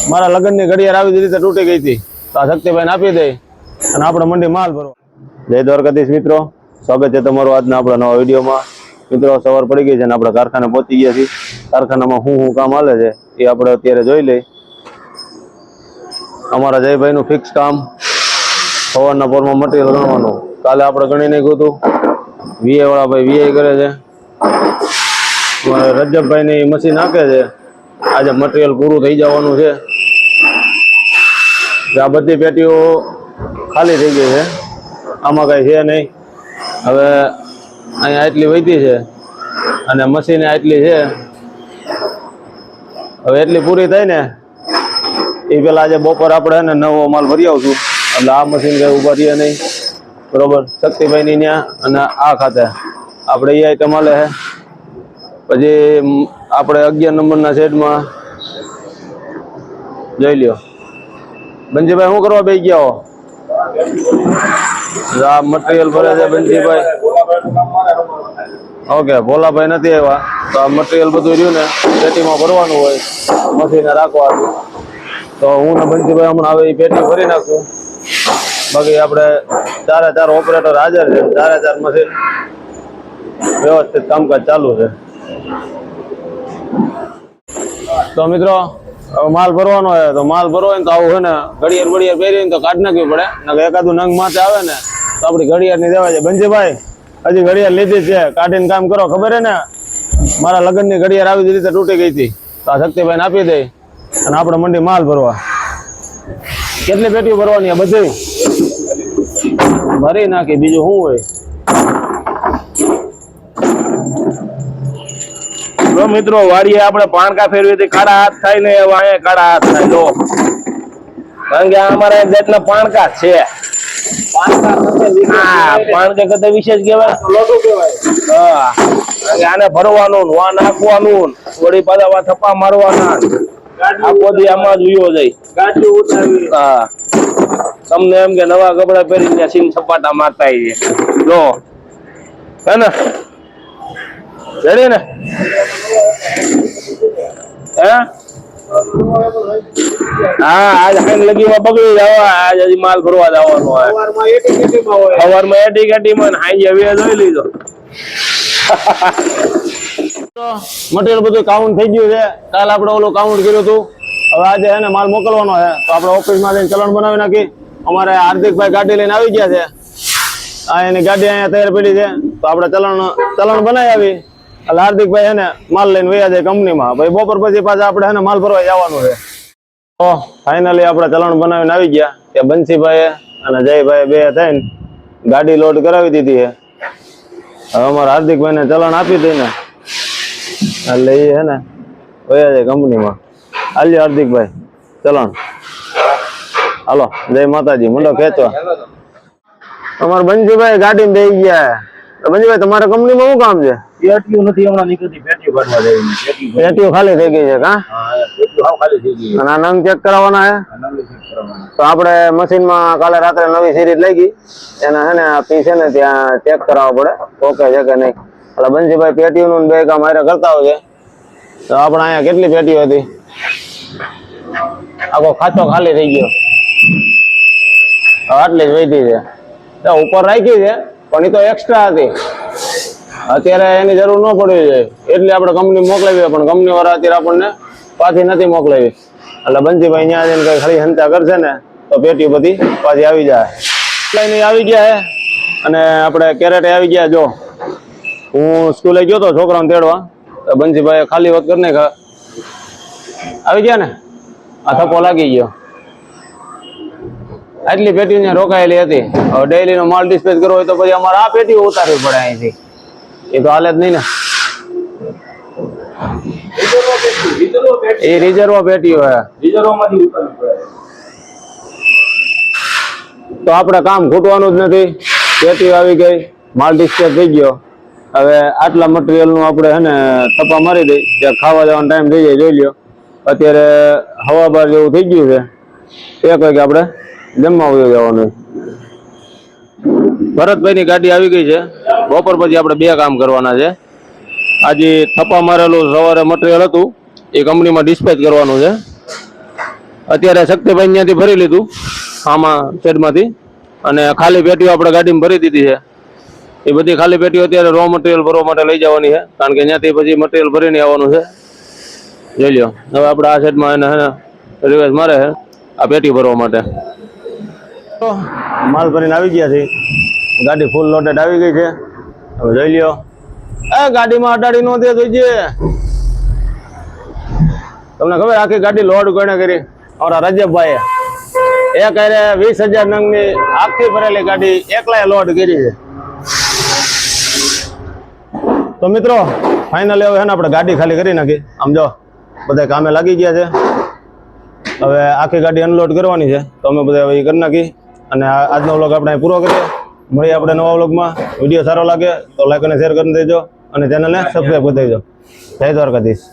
મારા લગ્નની ઘડિયાળ આવી રીતે તૂટી ગઈ હતી, તો આ શક્તિભાઈને આપી દઈ અને આપણે મંડી માલ ભરવા. જય દ્વારકાધીશ મિત્રો, સ્વાગત છે તમારું આજના આપણા નવા વિડીયોમાં. મિત્રો સવાર પડી ગઈ છે અને આપણે કારખાને પહોંચી ગયા છીએ. કારખાનામાં શું કામ હાલે છે એ આપણે અત્યારે જોઈ લઈ. અમારા જયભાઈનું ફિક્સ કામ સવારના પોરમાં મટીરિયલ ગણવાનું. કાલે આપણે ગણી નાખ્યું હતું. વીએ વાળા ભાઈ વીએ કરે છે, રજબભાઈની મશીન નાખે છે. આજે મટીરિયલ પૂરું થઈ જવાનું છે. આ બધી પેટીઓ ખાલી થઈ ગઈ છે, આમાં કઈ છે નહીં. હવે અહીંયા એટલી વધી છે અને મશીન એટલી છે. હવે એટલી પૂરી થાય ને એ પેલા આજે બપોર આપણે ને નવો માલ ભરી આવશું. એટલે આ મશીન કઈ ઉભા રહીએ નહીં, બરોબર. શક્તિભાઈની ત્યાં અને આ ખાતે આપણે એ આઈટમ હાલે છે. પછી આપણે 11 નંબરના સેટમાં જોઈ લ્યો. બંજીભાઈ શું કરવા બેસી ગયા હો? આ મટીરિયલ ભરે છે બંજીભાઈ. ઓકે, ભોલાભાઈ નથી આવ્યા તો આ મટીરિયલ બધું રહ્યું ને પેટીમાં ભરવાનું હોય, મશીને રાખવાનું. તો હું ને બંજીભાઈ હમણાં હવે એ પેટી ભરી નાખશું. બાકી આપણે 4 ઓપરેટર હાજર છે, 4 મશીન વ્યવસ્થિત કામકાજ ચાલુ છે. તો મિત્રો માલ ભરવાનો હોય તો માલ ભરવો હોય તો આવું હોય ને ઘડિયાળ પહેરીને તો કાઢ નાખવી પડે. ને એકાદું નંગ માથે આવે ને તો આપણી ઘડિયાળ ની દેવાય છે. બંજીભાઈ હજી ઘડિયાળ લીધી છે, કાઢીને કામ કરો. ખબર હે ને, મારા લગ્નની ઘડિયાળ આવી રીતે તૂટી ગઈ હતી, તો આ શક્તિભાઈને આપી દઈ અને આપણે મંડી માલ ભરવા. કેટલી પેટીઓ ભરવાની? બધી ભરી નાખી, બીજું શું હોય. તો મિત્રો વાડીએ આપણે પાણકા ફેરવી કાળા હાથ થાય ને એવા અહીંયા કાળા હાથ થાય. લો, કારણ કે અમારા જાતના પાણકા છે. પાણકા કરતા વિશેષ કહેવાય, હા. આને ભરવાનું, વા નાખવાનું, વળી પાછા થપ્પા મારવાના. આખો દી આમાં જ વિયો જાય. હા, તમને એમ કે નવા કપડા પહેરીને સીમ સપાટા મારતા છે. લો, હે ને રેડી ને? હા, આજ હાઈન લગીમાં બગડી જવા. આજ હજી માલ ભરવા જવાનો હોય. સવારમાં એટી કેટીમાં હાઈ હવે જોઈ લીધો. મટીરિયલ બધું કાઉન્ટ થઈ ગયું છે. કાલે આપણે ઓલું કાઉન્ટ કર્યું હતું. હવે આજે એને માલ મોકલવાનો છે તો આપણે ઓફિસમાં જઈને ચલણ બનાવી નાખી. અમારે હાર્દિકભાઈ ગાડી લઈને આવી ગયા છે. આ એની ગાડી અહીંયા તૈયાર પડી છે, તો આપણે ચલણ બનાવી આવી. એટલે હાર્દિકભાઈ એને માલ લઈને વયા જાય કંપનીમાં. ભાઈ બપોર પછી પાછા આપણે એને માલ ભરવા જવાનું છે. તો ફાઇનલી આપણે ચલણ બનાવીને આવી ગયા. કે બંસીભાઈ અને જયભાઈ બે થઈને ગાડી લોડ કરાવી દીધી છે. હવે અમારા હાર્દિકભાઈને ચલણ આપી દઈને એટલે એ હે ને વયા જાય કંપનીમાં. હાલ્યો હાર્દિકભાઈ ચલણ. હાલો, જય માતાજી. મંડો ખેંચવા. અમારા બંસીભાઈ ગાડીમાં બેસી ગયા. બંજીભાઈ તમારા કંપનીમાં શું કામ છે? પેટીઓ નથી હમણાં નીકળતી, પેટીઓ ભરવા જઈ. પેટીઓ ખાલી થઈ ગઈ છે કા? અને આ નંગ ચેક કરાવવાના છે. તો આપણે મશીનમાં કાલે રાત્રે નવી સિરીઝ લઈ ગઈ, એના છે ને આ પીસ છે ને ત્યાં ચેક કરાવવો પડે ઓકે છે કે નહીં. એટલે બંજીભાઈ પેટીઓનું બે કામ હારે કરતા હોય છે. તો આપણે અહીંયા કેટલી પેટીઓ હતી? આખો ખાચો ખાલી થઈ ગયો. આટલી જ વધી છે. ઉપર રાખી છે પણ એ તો એક્સ્ટ્રા હતી. અત્યારે એની જરૂર ન પડવી જોઈએ એટલે આપણે કંપની મોકલાવી, પણ કંપની વાળા અત્યારે આપણને પાછી નથી મોકલાવી. એટલે બંજીભાઈ ત્યાં જઈને કઈ ખરી હંતા કરશે ને તો પેટી બધી પાછી આવી જાય. લઈને આવી ગયા હે અને આપણે કેરેટે આવી ગયા. જો હું સ્કૂલે ગયો તો છોકરાને તેડવા, તો બંજીભાઈ ખાલી વખત કરીને આવી ગયા ને આ થપ્પો લાગી ગયો. આટલી પેટીઓ ત્યાં રોકાયેલી હતી. હવે ડેઈલી નો માલ ડિસ્પેચ કરવો હોય તો પછી અમારે આ પેટીઓ ઉતારવી પડે અહીંથી. એ તો હાલે જ નહીં ને. એ રિઝર્વ પેટીઓ હે, તો આપણે કામ ખૂટવાનું જ નથી. પેટીઓ આવી ગઈ, માલ ડિસ્પેચ થઈ ગયો. હવે આટલા મટીરિયલ નું આપણે હે ને થપ્પા મારી દઈ, ત્યાં ખાવા જવાનો ટાઈમ થઈ જાય. જોઈ લ્યો, અત્યારે હવા બાર જેવું થઈ ગયું છે. 1 વાગે આપણે જમવા જવાનું. ભરતભાઈ ની ગાડી આવી ગઈ છે. બપોર પછી આપણે 2 કામ કરવાના છે. આજે થપ્પા મારેલું સવારે મટીરિયલ હતું એ કંપનીમાં ડિસ્પેચ કરવાનું છે. અત્યારે શક્તિભાઈ ત્યાંથી ભરી લીધું આમાં શેડમાંથી, અને ખાલી પેટીઓ આપણે ગાડીમાં ભરી દીધી છે. એ બધી ખાલી પેટીઓ અત્યારે રો મટીરિયલ ભરવા માટે લઈ જવાની છે, કારણ કે ત્યાંથી પછી મટીરિયલ ભરીને આવવાનું છે. જોઈ લો, હવે આપણે આ સાઈડમાં એને રિવર્સ મારે છે આ પેટી ભરવા માટે. તો માલ ભરીને આવી ગયા છે, ગાડી ફૂલ લોડેડ આવી ગઈ છે. હવે જોઈ લ્યો, એ ગાડીમાં અડાડી નો દે જોઈજે. તમને ખબર આખી ગાડી લોડ કોને કરી? અમારા રજબભાઈ એ કરે 20,000 નંગની આખી ભરેલી ગાડી એકલાએ લોડ કરી છે. તો મિત્રો ફાઇનલ હવે ને આપણે ગાડી ખાલી કરી નાખી. આમ જો બધા કામે લાગી ગયા છે. હવે આખી ગાડી અનલોડ કરવાની છે, તો અમે બધા હવે કરી નાખી. અને આજનો વ્લોગ આપણે પૂરો કરીએ. મળીએ આપણે નવા વ્લોગમાં. વિડીયો સારો લાગે તો લાઈક અને શેર કરી દેજો, અને ચેનલને સબસ્ક્રાઈબ કરી દેજો. જય દ્વારકાધીશ.